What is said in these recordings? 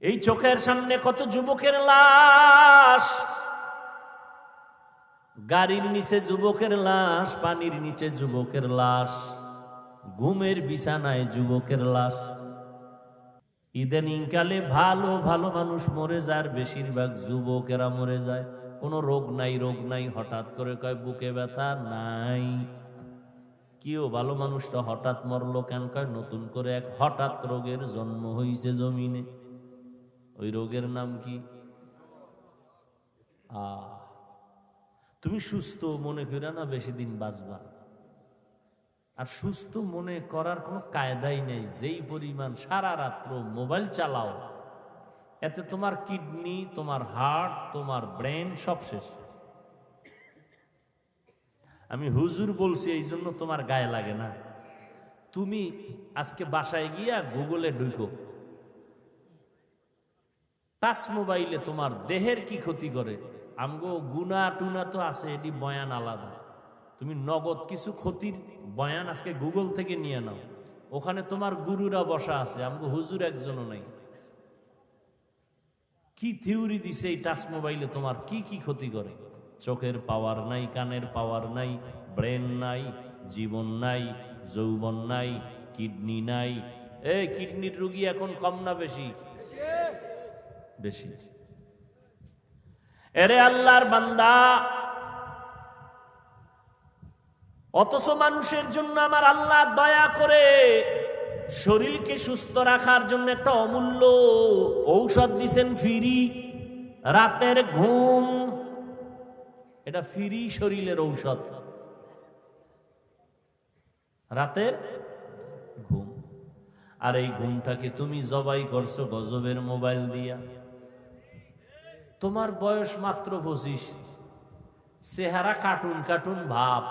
এই চোখের সামনে কত যুবকের লাশ, গাড়ির নিচে যুবকের লাশ, পানির নিচে যুবকের লাশ, ঘুমের বিছানায় যুবকের লাশ। ইদানিং কালে ভালো ভালো মানুষ মরে যায়, বেশিরভাগ যুবকেরা মরে যায়। কোনো রোগ নাই, হঠাৎ করে কয় বুকে ব্যথা নাই। কেউ ভালো মানুষটা হঠাৎ মরলো কেন? কয় নতুন করে এক হঠাৎ রোগের জন্ম হইছে জমিনে। ওই রোগের নাম কি? তুমি সুস্থ মনে কইরা না বেশি দিন বাঁচবা। আর সুস্থ মনে করার কোনো কায়দাই নেই। যেই পরিমাণ সারা রাত্র মোবাইল চালাও, এতে তোমার কিডনি, তোমার হার্ট, তোমার ব্রেন সব শেষ। আমি হুজুর বলছি এই জন্য তোমার গায়ে লাগে না। তুমি আজকে বাসায় গিয়া গুগলে ঢুকো, টাচ মোবাইলে তোমার দেহের কি ক্ষতি করে। আমগো গুনা টুনা তো আছে, এটি বয়ান আলাদা। তুমি নগদ কিছু ক্ষতির বয়ান আজকে গুগল থেকে নিয়ে নাও, ওখানে তোমার গুরুরা বসা আছে, আমগো হুজুর একজনও নাই। কি থিওরি দিছে এই টাচ মোবাইলে তোমার কি কি ক্ষতি করে। চোখের পাওয়ার নাই, কানের পাওয়ার নাই, ব্রেন নাই, জীবন নাই, যৌবন নাই, কিডনি নাই। এই কিডনির রোগী এখন কম না বেশি? বেশি। এরে আল্লাহর বান্দা, অথচ মানুষের জন্য আমার আল্লাহ দয়া করে শরীরকে সুস্থ রাখার জন্য একটা অমূল্য ঔষধ দিছেন ফ্রি। রাতের ঘুম, এটা ফ্রি শরীরের ঔষধ। রাতের ঘুম। আর এই ঘুমটাকে তুমি জবাই করছো গজবের মোবাইল দিয়া। তোমার বয়স মাত্র 25, চেহারা কার্টুন কার্টুন ভাব।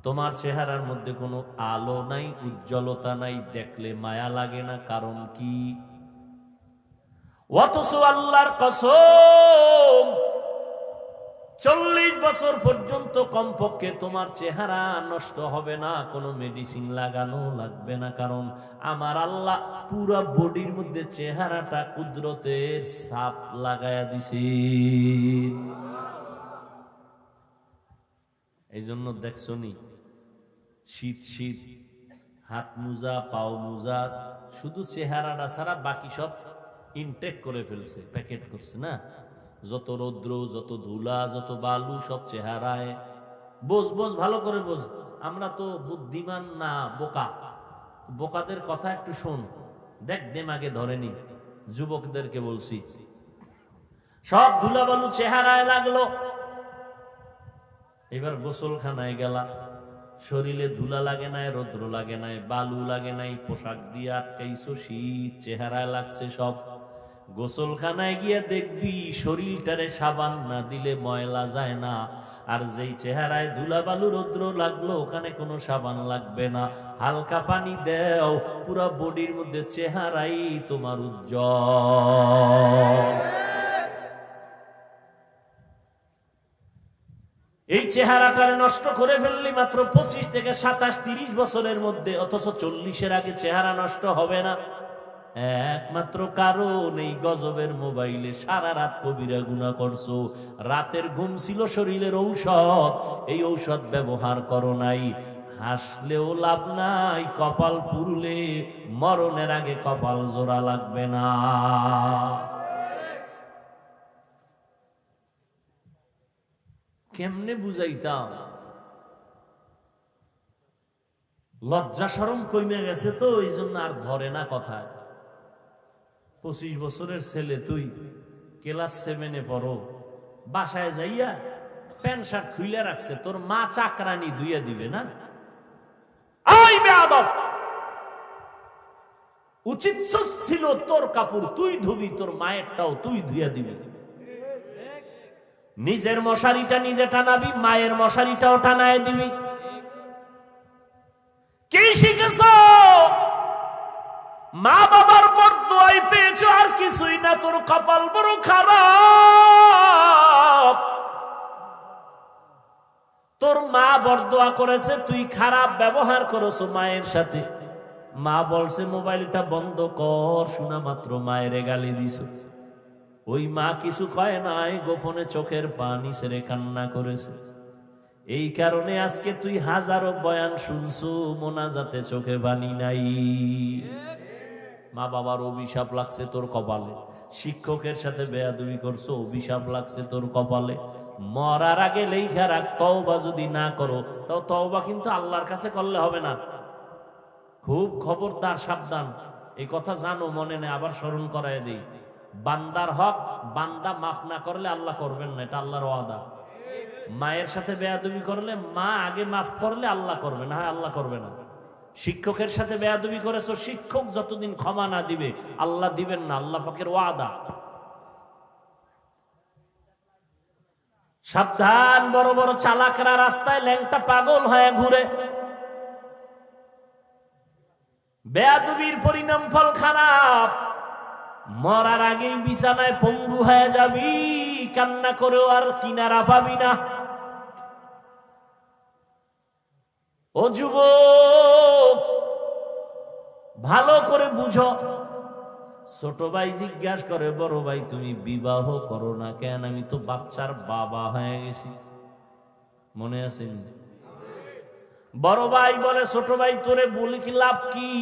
তোমার চেহারার মধ্যে কোনো আলো নাই, উজ্জ্বলতা নাই, দেখলে মায়া লাগে না। কারণ কি? অথচ আল্লাহর কসম 40 বছর পর্যন্ত কমপক্ষে তোমার চেহারা নষ্ট হবে না, কোনো মেডিসিন লাগানো লাগবে না। কারণ আমার আল্লাহ পুরা বডির মধ্যে চেহারাটা কুদরতের ছাপ লাগায়া দিছে। এই জন্য দেখছো নি, শীত শীত হাত মোজা, পাও মোজা, শুধু চেহারাটা ছাড়া বাকি সব ইনটেক করে ফেলছে, প্যাকেট করছে না। যত রৌদ্র, যত ধুলা, যত বালু সব চেহারায়। বোঝ ভালো করে বোঝ। আমরা তো বুদ্ধিমান না, বোকা। বোকাদের কথা একটু শোন, দেখ দেমাগে ধরেনি। যুবকদেরকে বলছি, সব ধুলা বালু চেহারায় লাগলো। এবার গোসলখানায় গেলা, শরীরে ধুলা লাগে নাই, রৌদ্র লাগে নাই, বালু লাগে নাই, পোশাক দিয়ে আটকাইছো, শীত চেহারায় লাগছে সব। গোসলখানায় গিয়ে দেখবি শরীরটারে সাবান না দিলে ময়লা যায় না। আর যেই চেহারায় ধুলা বালু রৌদ্র লাগলো, ওখানে কোনো সাবান লাগবে না, হালকা পানি দেও, পুরা বডির মধ্যে চেহারাই তোমার উজ্জ্বল। এই চেহারাটারে নষ্ট করে ফেললি মাত্র 25 থেকে 27, 30 বছরের মধ্যে। অথচ 40-এর আগে চেহারা নষ্ট হবে না। একমাত্র কারণ এই গজবের মোবাইলে সারা রাত কবিরা গুনাহ করছো। রাতের ঘুম ছিল শরীরের ঔষধ, এই ঔষধ ব্যবহার করো নাই। হাসলেও লাভ নাই, কপাল পুরলে মরণের আগে কপাল জোড়া লাগবে না। কেমনে বুঝাইতাম? লজ্জা শরম কমে গেছে তো, এই জন্য আর ধরে না কথায়। 25 বছরের ছেলে, তুই ক্লাস 7-এ পড়ো, বাসায় যাইয়া প্যান্ট শার্ট খুইলে রাখছে, তোর মা চাকরানি ধুইয়া দিবে না? আই বেয়াদব, উচিত ছিল তোর কাপড় তুই ধুবি, তোর মায়েরটাও তুই ধুইয়া দিবি। নিজের মশারিটা নিজে টানাবি, মায়ের মশারিটাও টানায় দিবি। কি শিখেছ? মা বাবার বরদোয়াই পেয়েছ, আর কিছুই না। তোর কপাল বড় খারাপ। তোর মা বরদোয়া করেছে, তুই খারাপ ব্যবহার করেছ মায়ের সাথে। মা বলছে মোবাইলটা বন্ধ কর, শোনা মাত্র মায়ের গালি দিছ। ওই মা কিছু কয় নাই, গোপনে চোখের পানি ছেড়ে কান্না করেছে। এই কারণে আজকে তুই হাজারো বয়ান শুনছো, মোনাজাতে চোখে পানি নাই। মা বাবার অভিশাপ লাগছে তোর কপালে, শিক্ষকের সাথে বেয়াদবি করছো, অভিশাপ লাগছে তোর কপালে। মরার আগে লেখা রাখ, তওবা যদি না করো তাও তওবা কিন্তু আল্লাহর কাছে করলে হবে না। খুব খবরদার, সাবধান। এই কথা জানো, মনে নেই, আবার স্মরণ করায় দিই। বান্দার হক বান্দা মাফ না করলে আল্লাহ করবেন না, এটা আল্লাহর ওয়াদা। মায়ের সাথে বেয়াদবি করলে মা আগে মাফ করলে আল্লাহ করবে না, হয় আল্লাহ করবে না। শিক্ষকের সাথে বেয়াদবি করেছো, শিক্ষক যতদিন ক্ষমা না দিবে আল্লাহ দিবেন না, আল্লাহ পাকের ওয়াদা। সাবধান, বড় বড় চালাকরা রাস্তায় ল্যাংটা পাগল হয়ে ঘুরে। বেয়াদবির পরিণাম ফল খারাপ। মরার আগেই বিছানায় পঙ্গু হয়ে যাবি, কান্না করেও আর কিনারা পাবি না। ও যুবক, ভালো করে বুঝো। ছোট ভাই জিজ্ঞাসা করে, বড় ভাই তুমি বিবাহ করো না কেন? আমি তো বাচ্চার বাবা হয়ে গেছি। মনে আছে? বড় ভাই বলে, ছোট ভাই তোরে বলি কি লাভ কি?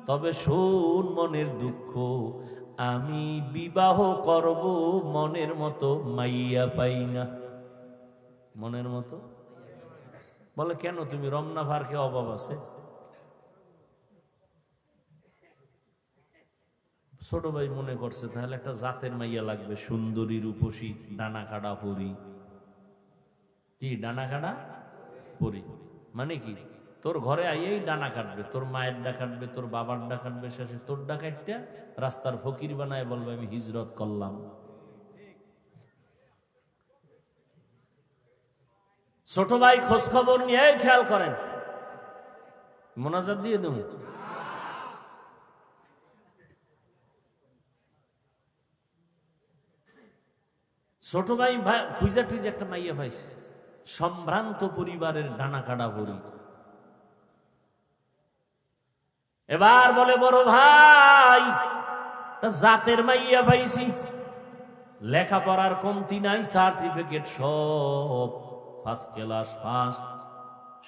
তবে শোন মনের দুঃখ, আমি বিবাহ করব, মনের মতো মাইয়া পাই না। মনের মতো বলে, কেন? তুমি রমনা ভারকে অভাব আছে? ছোট ভাই মনে করছে তাহলে একটা জাতের মাইয়া লাগবে, সুন্দরী রূপসী, ডানা কাটা পরি। কি ডানা কাটা পরি মানে কি? তোর ঘরে আইয়েই ডানা কাটবে, তোর মায়ের ডা কাটবে, তোর বাবার ডা কাটবে, শেষে তোর ডা কাটটা রাস্তার ফকির বানায় বলবে আমি হিজরত করলাম। ছোট ভাই খোঁজ খবর নিয়ে খেয়াল করেন, মোনাজাত দিয়ে দেব। ছোট ভাই খুঁজা টুইজা একটা মাইয়া পাইছে, সম্ভ্রান্ত পরিবারের ডানা কাটা পরি। এবার বলে, বড় ভাই জাতের মাইয়া পাইছি, লেখাপড়ার কমতি নাই, সার্টিফিকেট সব ফার্স্ট ক্লাস ফার্স্ট,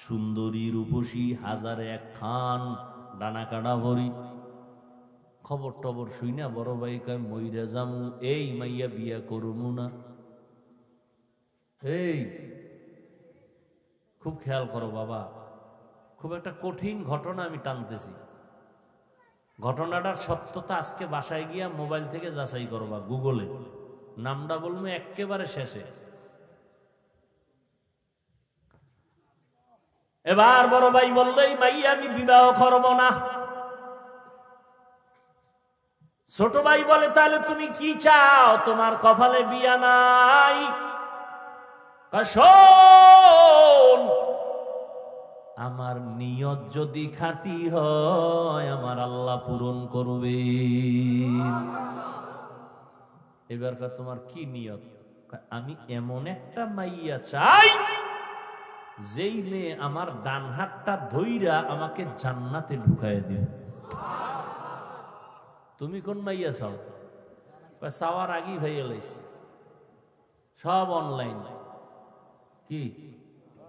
সুন্দরী রূপসী, হাজারে এক খান, ডানা কাটা ভরি। খবর টবর শুই না বড় ভাই কয়, মইরা জামু, এই মাইয়া বিয়া করমু না। এই খুব খেয়াল করো বাবা, খুব একটা কঠিন ঘটনা আমি টানতেছি। ঘটনাটার সত্যতা আজকে বাসায় গিয়া মোবাইল থেকে যাচাই করবা, গুগলে নামটা বলবো একেবারে শেষে। এবার বড় ভাই বললো, এই মাইয়া আমি বিবাহ করব না। ছোট ভাই বলে, তাহলে তুমি কি চাও? তোমার কপালে বিয়া নাই? শোন, আমার নিয়ত যদি খাঁটি হয় আমার আল্লাহ পূরণ করবে। এবারকার তোমার কি নিয়ত? আমি এমন একটা মাইয়া চাই যেই মেয়ে আমার ডান হাতটা ধইরা আমাকে জান্নাতে ঢুকায় দিবে। তুমি কোন মাইয়া চাও? চাওয়ার আগেই ভাইয়া লাইছি, সব অনলাইন। কি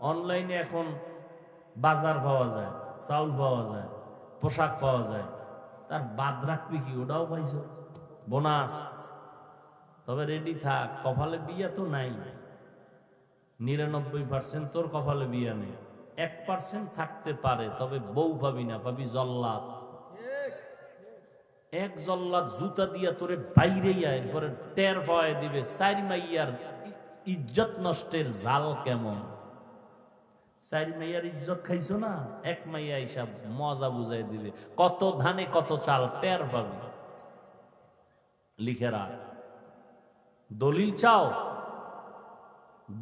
অনলাইনে এখন বাজার পাওয়া যায়, চাউল পাওয়া যায়, পোশাক পাওয়া যায়, তার বাদ রাখবি কি? ওটাও পাইছো বোনাস। তবে রেডি থাক, কপালে বিয়া তো নাই। 99% তোর কপালে বিয়া নেই, 1% থাকতে পারে, তবে বউ পাবি না, পাবি জল্লাদ। এক জল্লাদ জুতা দিয়া তোরে বাইরে এরপরে টের পাওয়ায় দিবে। চারি মাইয়ার ইজ্জত নষ্টের জাল কেমন? চারি মাইয়ার ইজ্জত খাইছো না, এক মাইয়া হিসাব মজা বুঝাই দিবে। কত ধানে কত চাল টের পাবে। লিখে রাখ। দলিল চাও?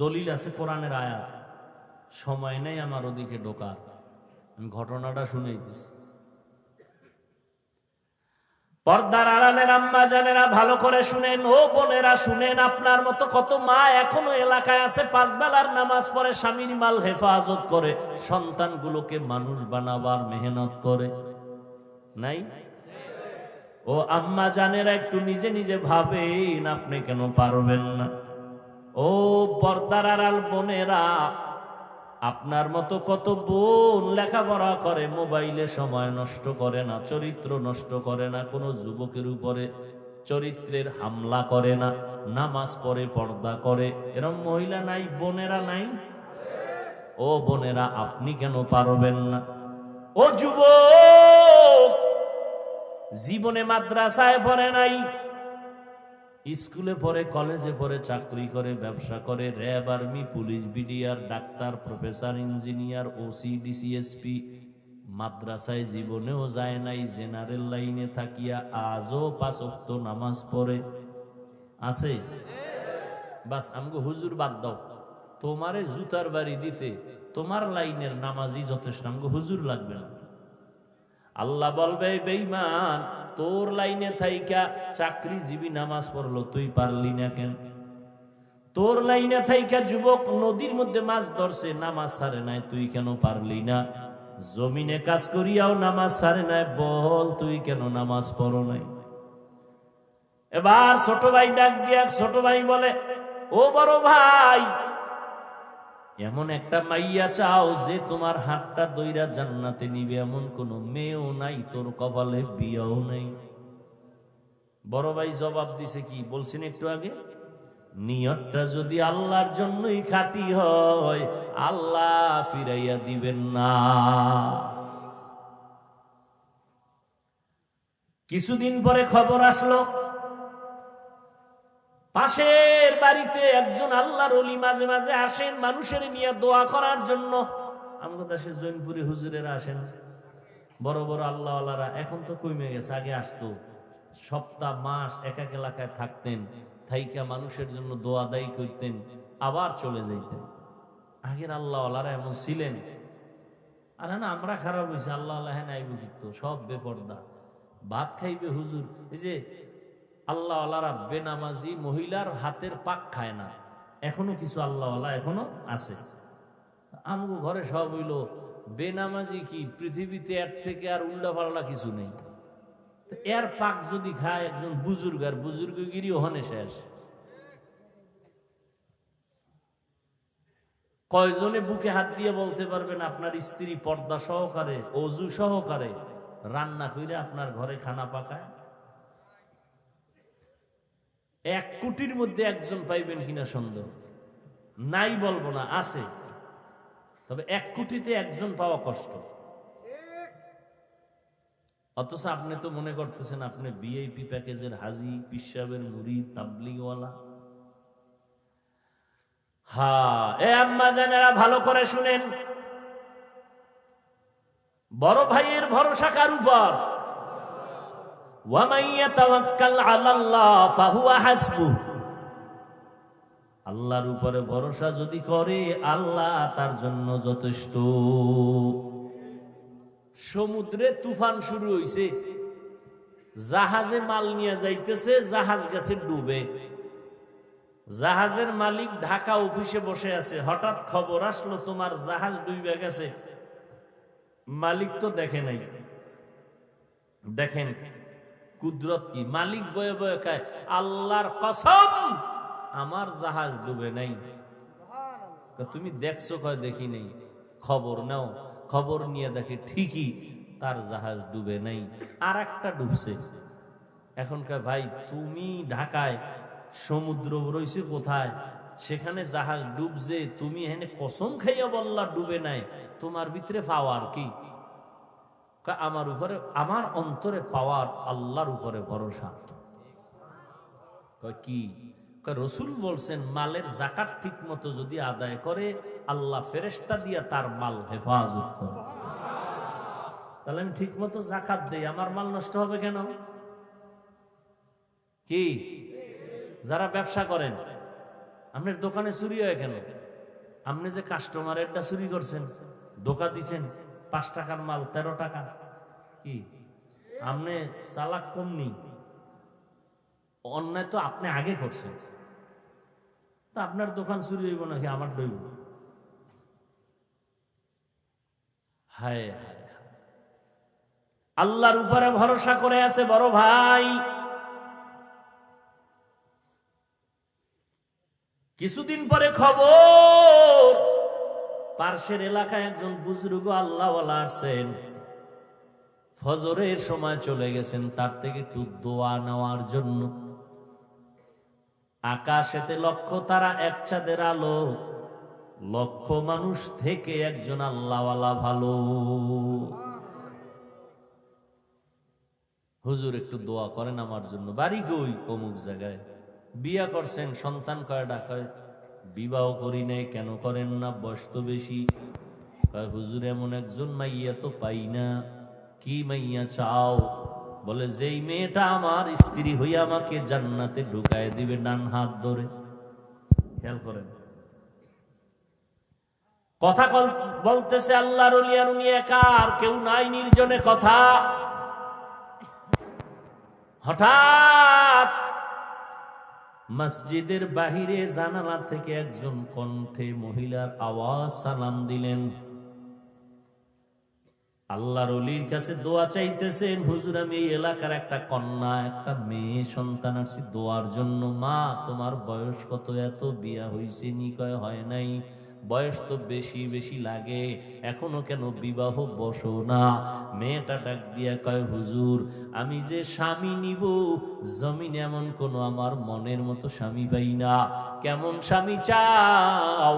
দলিল আছে কোরআনের আয়াত। সময় নেই আমার ওদিকে ঢোকার, আমি ঘটনাটা শুনেই দিছি। পর্দার আড়ালের আম্মা জানেরা ভালো করে শুনেন, ও বোনেরা শুনেন। আপনার মতো কত মা এখনো এলাকায় আছে, 5 বেলার নামাজ পড়ে, স্বামীর মাল হেফাজত করে, সন্তানগুলোকে মানুষ বানাবার মেহনত করে। নাই? ও আম্মা জানেরা, একটু নিজে নিজে ভাবেন, আপনি কেন পারবেন না? ও পর্দার আড়াল বোনেরা, আপনার মতো কত বোন লেখাপড়া করে, মোবাইলে সময় নষ্ট করে না, চরিত্র নষ্ট করে না, কোনো যুবকের উপরে চরিত্রের হামলা করে না, নামাজ পড়ে, পর্দা করে, এরকম মহিলা নাই? বোনেরা নাই? ও বোনেরা, আপনি কেন পারবেন না? ও যুবক, জীবনে মাদ্রাসায় পড়ে নাই, স্কুলে পড়ে, কলেজে পড়ে, চাকরি করে, ব্যবসা করে, RAB, army, police, BDR, doctor, professor, engineer, OC, DC SP, মাদ্রাসায় জীবনেও যায় নাই, জেনারেল লাইনে থাকিয়া আজও 5 ওয়াক্ত নামাজ পড়ে আছে। বাস আমগো হুজুর বাদ দাও, তোমারে জুতার বাড়ি দিতে তোমার লাইনের নামাজই যথেষ্ট, আমগো হুজুর লাগবে না। আল্লাহ বলবে, বেঈমান, তোর লাইনে থাইকা চাকরিজীবী নামাজ পড়লো, তুই পারলি না কেন? তোর লাইনে থাইকা যুবক নদীর মধ্যে মাছ ধরছে, নামাজ ছাড়ে নাই, তুই কেন পারলি না? জমিনে কাজ করিয়াও নামাজ ছাড়ে নাই, বল তুই কেন নামাজ পড়ো নাই? এবার ছোট ভাই ডাক দিয়া, ছোট ভাই বলে, ও বড় ভাই, এমন একটা মাইয়া চাও যে তোমার হাতটা দইরা জান্নাতে নিবে, এমন কোন মেয়েও নাই, তোর কপালে বিয়েও নাই। বড় ভাই জবাব দিছে, কি বলছেন একটু আগে, নিয়তটা যদি আল্লাহর জন্যই খাঁটি হয়, আল্লাহ ফিরাইয়া দিবেন না। কিছুদিন পরে খবর আসলো, পাশের বাড়িতে একজন আল্লাহর ওলি মাঝে মাঝে আসেন মানুষের নিয়ে দোয়া করার জন্য। আমাদের দেশে জৈনপুরি হুজুরেরা আসেন, বড় বড় আল্লাহওয়ালারা, এখন তো কমে গেছে, আগে আসতো, সপ্তাহ মাস এক এক এলাকায় থাকতেন, থাইকা মানুষের জন্য দোয়া দায়ী করতেন, আবার চলে যাইতেন। আগের আল্লাহওয়ালারা এমন ছিলেন। আর না আমরা খারাপ হয়েছে, আল্লাহ হ্যাঁ নাইব কিন্তু সব বেপর্দা, ভাত খাইবে হুজুর। এই যে আল্লাহওয়ালারা বেনামাজি মহিলার হাতের পাক খায় না, এখনো কিছু আল্লাহওয়ালা এখনো আছে। আমগো ঘরে সব হইল বেনামাজি, কি পৃথিবীতে এর থেকে আর উল্টা পাল্টা কিছু নেই। এর পাক যদি খায় একজন বুজুর্গ, আর বুজুর্গগিরি ওখানে শেষ। কয়জনে বুকে হাত দিয়ে বলতে পারবেন আপনার স্ত্রী পর্দা সহকারে, অজু সহকারে রান্না করে আপনার ঘরে খানা পাকায়? 1 কোটির মধ্যে একজন পাইবেন কিনা সন্দেহ নাই, বলবো না, আছে, তবে 1 কোটিতে একজন পাওয়া কষ্ট। অথচ আপনি তো মনে করতেছেন আপনি ভিআইপি প্যাকেজের হাজি, পিসাবের মুরিদ, তাবলিগওয়ালা। হ্যাঁ, এ আম্মা জানেরা ভালো করে শুনেন, বড় ভাইয়ের ভরসা কার উপর? ওয়ামান ইয়াতাওয়াক্কাল আলাল্লাহ ফাহুয়া হাসবুহ। আল্লাহর উপরে ভরসা যদি করে, আল্লাহ তার জন্য যথেষ্ট। সমুদ্রে তুফান শুরু হইছে, জাহাজে মাল নিয়ে যাইতেছে, জাহাজ গেছে ডুবে। জাহাজের মালিক ঢাকা অফিসে বসে আছে, হঠাৎ খবর আসলো তোমার জাহাজ ডুবে গেছে। মালিক তো দেখে নাই। দেখেন কুদরত কি, মালিক বয়ে বয়ে খায়, আল্লাহর কসম আমার জাহাজ ডুবে নাই। তুমি দেখছো? কয় দেখি নেই। খবর নাও, খবর নিয়ে দেখে ঠিকই তার জাহাজ ডুবে নাই, আর একটা ডুবছে। এখনকার ভাই, তুমি ঢাকায়, সমুদ্র রয়েছে কোথায়, সেখানে জাহাজ ডুবছে, তুমি এখানে কসম খাইয়া বললা ডুবে নাই, তোমার ভিতরে পাওয়ার কি? আমার উপরে, আমার অন্তরে পাওয়ার আল্লাহর উপরে ভরসা। কি? রসুল বলছেন মালের জাকাত ঠিক মতো যদি আদায় করে, আল্লাহ ফেরেশতা দিয়া তার মাল হেফাজত করে। তাহলে আমি ঠিক মতো জাকাত দেই, আমার মাল নষ্ট হবে কেন? কি? যারা ব্যবসা করেন, আপনার দোকানে চুরি হয় কেন? আপনি যে কাস্টমারেরটা চুরি করছেন, ধোকা দিছেন, 5 টাকার মাল 13 টাকা, কি আপনি চালাক কমনি? অন্যায় তো আপনি আগে করছেন, তা আপনার দোকান চুরি হইব নাকি আমার ডইব? হায় হায়, আল্লাহর উপরে ভরসা করে আছে বড় ভাই। কিছুদিন পরে খবর, পার্শ্বের এলাকায় একজন বুজুর্গ আল্লাহওয়ালা আসছেন, ফজরের সময় চলে গেছেন তার থেকে একটু দোয়া নেওয়ার জন্য। আকাশেতে লক্ষ তারা, এক চাঁদের আলো, লক্ষ মানুষ থেকে একজন আল্লাহওয়ালা ভালো। হুজুর একটু দোয়া করেন আমার জন্য। বাড়ি কই? অমুক জায়গায়। বিয়া করছেন, সন্তান কয়টা? কয় বিবাহ করি নাই। কেন করেন না? বয়স তো বেশি। কয় হুজুর এমন একজন মাইয়া তো পাই না। কি মাইয়া চাও? বলে যেই মেয়েটা আমার স্ত্রী হইয়া আমাকে জান্নাতে ঢুকায় দিবে ডান হাত ধরে। খেয়াল করেন, কথা বলতেছে আল্লাহর ওলি, আর উনি একা, আর কেউ নাই, নির্জনে কথা। হঠাৎ মসজিদের বাহিরে জানালা থেকে একজন কণ্ঠে মহিলার আওয়াজ সালাম দিলেন। আল্লাহর ওলির কাছে দোয়া চাইতেছেন, হুজুর আমি এই এলাকার একটা কন্যা, একটা মেয়ে সন্তান আসছি দোয়ার জন্য। মা তোমার বয়স কত? এত বিয়া হইছে নি? কয় হয় নাই। বয়স তো বেশি বেশি লাগে, এখনো কেন বিবাহ বসো না? মেয়েটা ডাক দিয়া কয় হুজুর আমি যে স্বামী নিব, জমিনে এমন কোন আমার মনের মতো স্বামী পাই না। কেমন স্বামী চাও?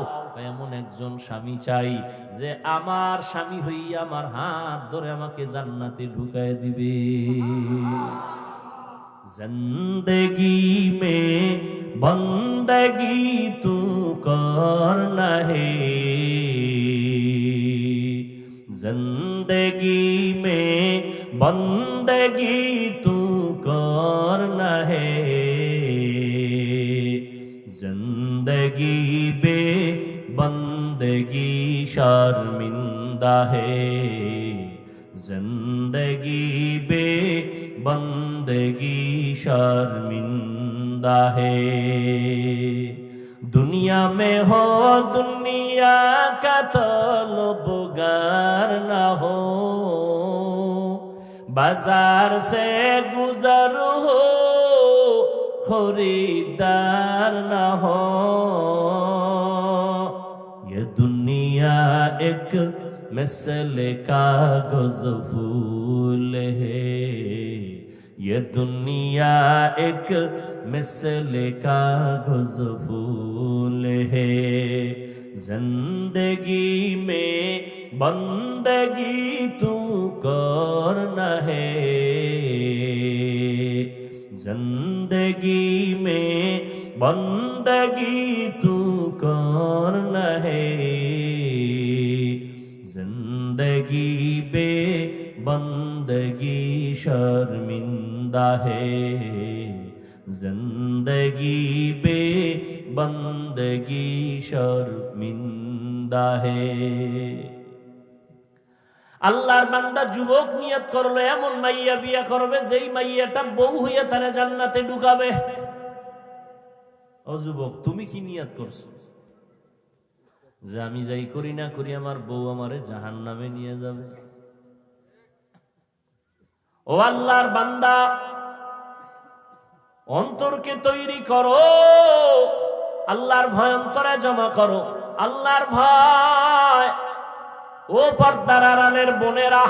এমন একজন স্বামী চাই যে আমার স্বামী হইয়া আমার হাত ধরে আমাকে জান্নাতে ঢুকায় দিবে। जिंदगी में बंदगी तू करना है, जिंदगी में बंदगी तू करना है, जिंदगी बे बंदगी शर्मिंदा है, जिंदगी बे बंदगी शर्मिंदा है। दुनिया में हो दुनिया का तलबगार ना हो, बाजार से गुजर हो खरीदार ना हो। ये दुनिया एक मिसले कागज फूल है, ये दुनिया एक मिसले कागज फूल है, जिंदगी में बंदगी तू करना है, जिंदगी में बंदगी तू करना है, जिंदगी बे बंदगी शर्मिंदा है, जिंदगी बे बंदगी शर्मिंदा है। আল্লাহর বান্দা যুবক নিয়ত করলো এমন মাইয়া বিয়া করবে যেই মাইয়াটা বউ হইয়া তারা জান্নাতে ঢুকাবে। ও যুবক তুমি কি নিয়ত করছো? যে আমি যাই করি না করি আমার বউ আমারে জাহান্নামে নিয়ে যাবে। ও আল্লাহর বান্দা অন্তরকে তৈরি করো, আল্লাহর ভয় অন্তরে জমা করো, আল্লাহর ভয়। ও পর্দার আড়ালের বোনেরা,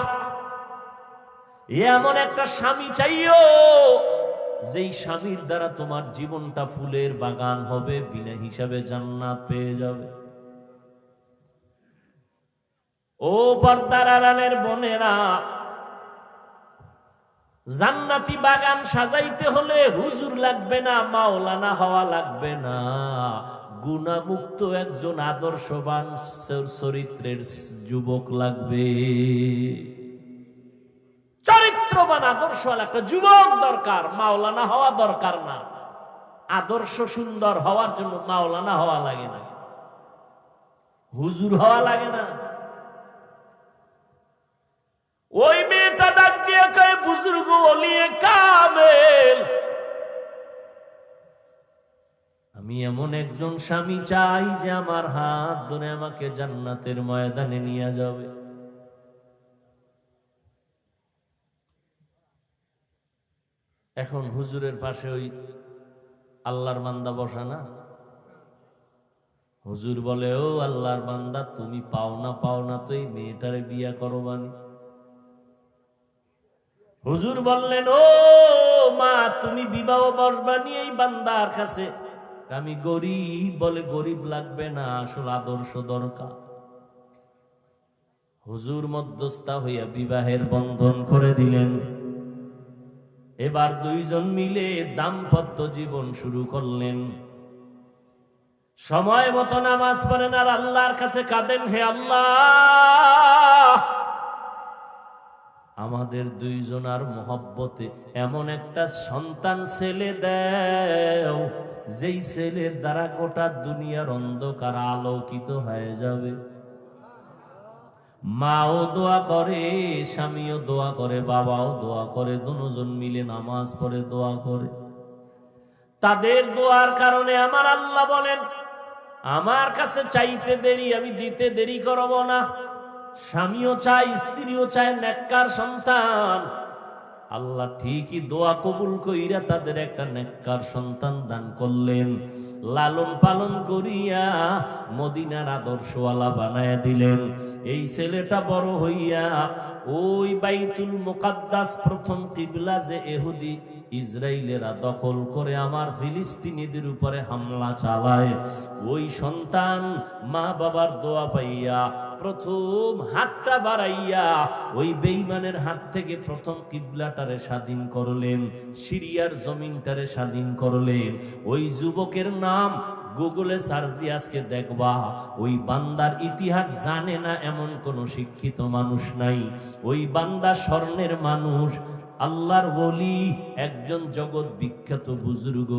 এমন একটা স্বামী চাইও যেই স্বামীর দ্বারা তোমার জীবনটা ফুলের বাগান হবে, বিনা হিসাবে জান্নাত পেয়ে যাবে। ও পর্দার আড়ালের বোনেরা, জান্নাতি বাগান সাজাইতে হলে হুজুর লাগবে না, মাওলানা হওয়া লাগবে না, গুণামুক্ত একজন আদর্শবান চরিত্রের যুবক লাগবে। চরিত্রবান আদর্শওয়ালা একটা যুবক দরকার, মাওলানা হওয়া দরকার না। আদর্শ সুন্দর হওয়ার জন্য মাওলানা হওয়া লাগে না, হুজুর হওয়া লাগে না। ওই মেয়েটা ডাক দিয়ে কয় বুজুর্গ ওলিয়ে কামেল, আমি এমন একজন স্বামী চাই যে আমার হাত ধরে আমাকে জান্নাতের ময়দানে নিয়ে যাবে। এখন হুজুরের পাশে ওই আল্লাহর বান্দা বসা না, হুজুর বলে, ও আল্লাহর বান্দা, তুমি পাও না তো এই মেয়েটারে বিয়া করবানি। হুজুর বললেন, ও মা, তুমি বিবাহ বসবানি এই বান্দার কাছে? আমি গরিব। বলে, গরিব লাগবে না, আসল আদর্শ দরকার। হুজুর মধ্যস্থা হইয়া বিবাহের বন্ধন করে দিলেন। এবার দুইজন মিলে দাম্পত্য জীবন শুরু করলেন। সময় মতো নামাজ পড়েন আর আল্লাহর কাছে কাঁদেন, হে আল্লাহ, আমাদের দুইজনার মহব্বতে এমন একটা সন্তান ছেলে দাও, যেই ছেলের দ্বারা গোটা দুনিয়ার অন্ধকার আলোকিত হয়ে যাবে। মাও দোয়া করে, স্বামীও দোয়া করে, বাবাও দোয়া করে, দুজন মিলে নামাজ পড়ে দোয়া করে। তাদের দোয়ার কারণে আমার আল্লাহ বলেন, আমার কাছে চাইতে দেরি, আমি দিতে দেরি করব না। স্বামীও চায়, স্ত্রীও চায় নেককার সন্তান। আল্লাহ ঠিকই দোয়া কবুল কইরা তাদের একটা নেককার সন্তান দান করলেন। লালন পালন করিয়া মদিনার আদর্শওয়ালা বানায়া দিলেন। এই ছেলেটা বড় হইয়া ওই বাইতুল মুকাদ্দাস, প্রথম কিবলা যে ইহুদি ইসরায়েলেরা দখল করে আমার ফিলিস্তিনিদের উপরে হামলা চালায়, ওই সন্তান মা বাবার দোয়া পাইয়া প্রথম হাতটা বাড়াইয়া ওই বেঈমানের হাত থেকে প্রথম কিবলাটারে স্বাধীন করলেন, সিরিয়ার জমিনটারে স্বাধীন করলেন। ওই যুবকের নাম গুগলে সার্চ দিয়ে আজকে দেখবা, ওই বান্দার ইতিহাস জানে না এমন কোন শিক্ষিত মানুষ নাই। ওই বান্দা স্বর্ণের মানুষ, আল্লাহর ওলি, একজন জগৎ বিখ্যাত বুজুর্গ,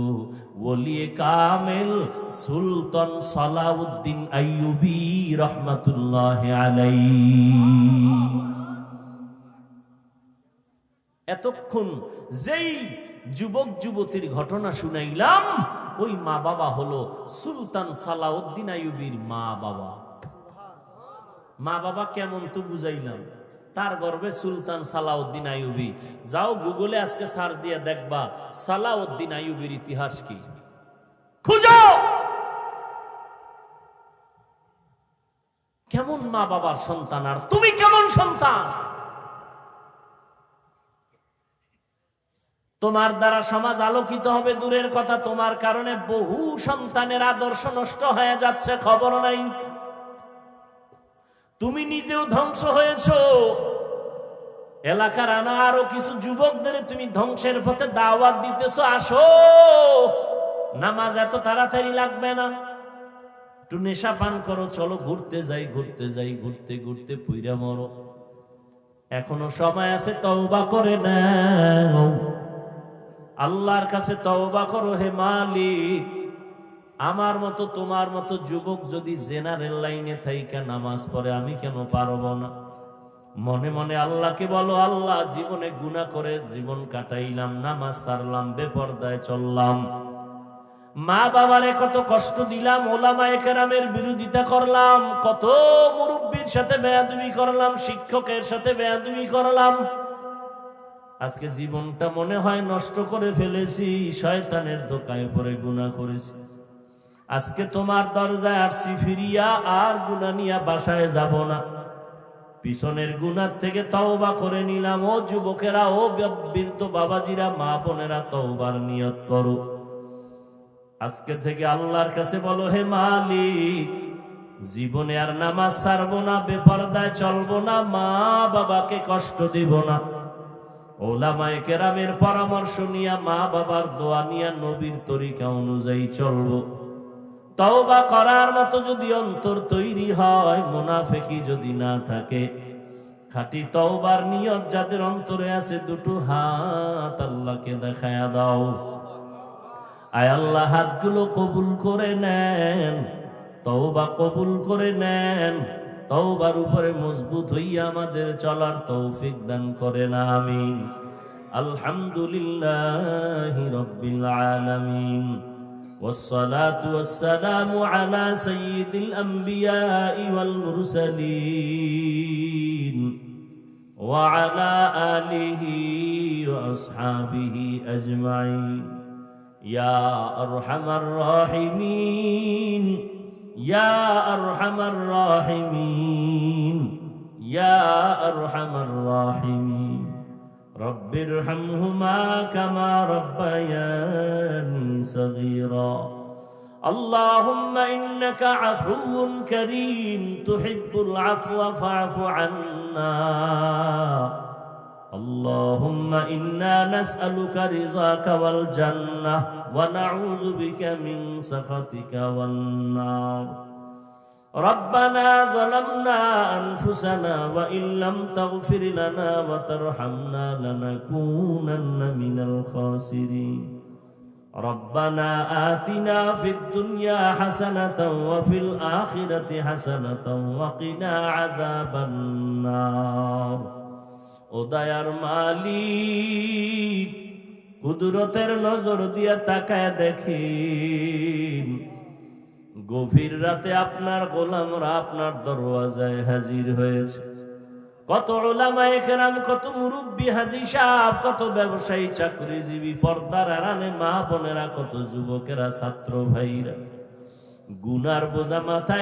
ওলিয়ে কামেল সুলতান সালাউদ্দিন আইয়ুবী রহমাতুল্লাহ আলাইহি। এতক্ষণ যেই যুবক যুবতীর ঘটনা শুনাইলাম, ওই মা বাবা হলো সুলতান সালাউদ্দিন আইয়ুবীর মা বাবা। মা বাবা কেমন তো বুঝাইলাম, তার গর্ভে সুলতান সালাউদ্দিন আইয়ুবী। যাও গুগলে আজকে সার্চ দিয়ে দেখবা সালাউদ্দিন আইয়ুবীর ইতিহাস কি, খুঁজো কেমন মা বাবার সন্তান, আর তুমি কেমন সন্তান। তোমার দ্বারা সমাজ আলোকিত হবে দূরের কথা, তোমার কারণে বহু সন্তানের আদর্শ নষ্ট হয়ে যাচ্ছে, খবর নাই। তুমি নিজেও ধ্বংস হয়েছো, এলাকার আরো কিছু যুবকদের তুমি ধ্বংসের পথে দাওয়াত দিতেছো, আসো নামাজ এত তাড়াতাড়ি লাগবে না, একটু নেশা পান করো, চলো ঘুরতে যাই, ঘুরতে যাই, ঘুরতে ঘুরতে পুইরা মরো। এখনো সময় আছে, তওবা করে নাও, আল্লাহর কাছে তওবা করো। হে মালিক, আমার মতো তোমার মতো যুবক যদি জেনারেল লাইনে থাইকা নামাজ পড়ে, আমি কেন পারবো না? মনে মনে আল্লাহকে বলো, আল্লাহ, জীবনে গুনাহ করে জীবন কাটাইলাম, নামাজ ছাড়লাম, বেপরদায় চললাম, মা বাবারে কত কষ্ট দিলাম, ওলামায়ে কেরামের বিরোধিতা করলাম, কত মুরব্বির সাথে বেয়াদবি করলাম, শিক্ষকের সাথে বেয়াদবি করলাম। আজকে জীবনটা মনে হয় নষ্ট করে ফেলেছি, শয়তানের ধোকায় পড়ে গুনাহ করেছি। আজকে তোমার দরজায় আসছি ফিরিয়া, আর গুনাহ নিয়া বাসায় যাব না, পিছনের গুনাহ থেকে তওবা করে নিলাম। ও যুবকেরা, ও বৃদ্ধ বাবাজিরা, মা বোনেরা, তওবার নিয়ত করো। আজকে থেকে আল্লাহর কাছে বলো, হে মালিক, জীবনে আর নামাজ ছাড়বো না, বেপরদায় চলবো না, মা বাবাকে কষ্ট দিব না। ওলামায়ে কেরামের পরামর্শ নিয়া, মা বাবার দোয়া নিয়া, নবীর তরিকা অনুযায়ী চলবো। তওবা করার মতো যদি অন্তর তৈরি হয়, মুনাফিকি যদি না থাকে, খাঁটি তওবার নিয়ত যাদের অন্তরে আছে, দুটো হাত আল্লাহকে দেখায়া দাও। আয় আল্লাহ, হাতগুলো কবুল করে নেন, তওবা কবুল করে নেন, তওবার উপরে মজবুত হইয়া আমাদের চলার তৌফিক দান করেন, আমিন। আলহামদুলিল্লাহি রাব্বিল আলামিন, والصلاة والسلام على سيد الأنبياء والمرسلين وعلى آله وأصحابه أجمعين يا أرحم الراحمين يا أرحم الراحمين يا أرحم الراحمين رب ارحمهما كما ربياني صغيرا اللهم إنك عفو كريم تحب العفو فاعف عنا اللهم إنا نسألك رضاك والجنة ونعوذ بك من سخطك والنار ربنا ظلمنا أنفسنا وإن لم تغفر لنا وترحمنا لنكونن من الخاسرين ربنا آتنا في الدنيا حسنة وفي الآخرة حسنة وقنا عذاب النار ও দয়ার মালিক কুদরতের নজর দিয়া তাকায় দেখেন গভীর রাতে আপনার গোলামরা আপনার দরওয়াজায় হাজির হয়েছে কত উলামায়ে কেরাম কত মুরব্বি হাজী সাহেব কত ব্যবসায়ী চাকরিজীবী পর্দার আড়ালে মা বোনেরা কত যুবকেরা ছাত্র ভাইরা গুনার বোঝা মাথায়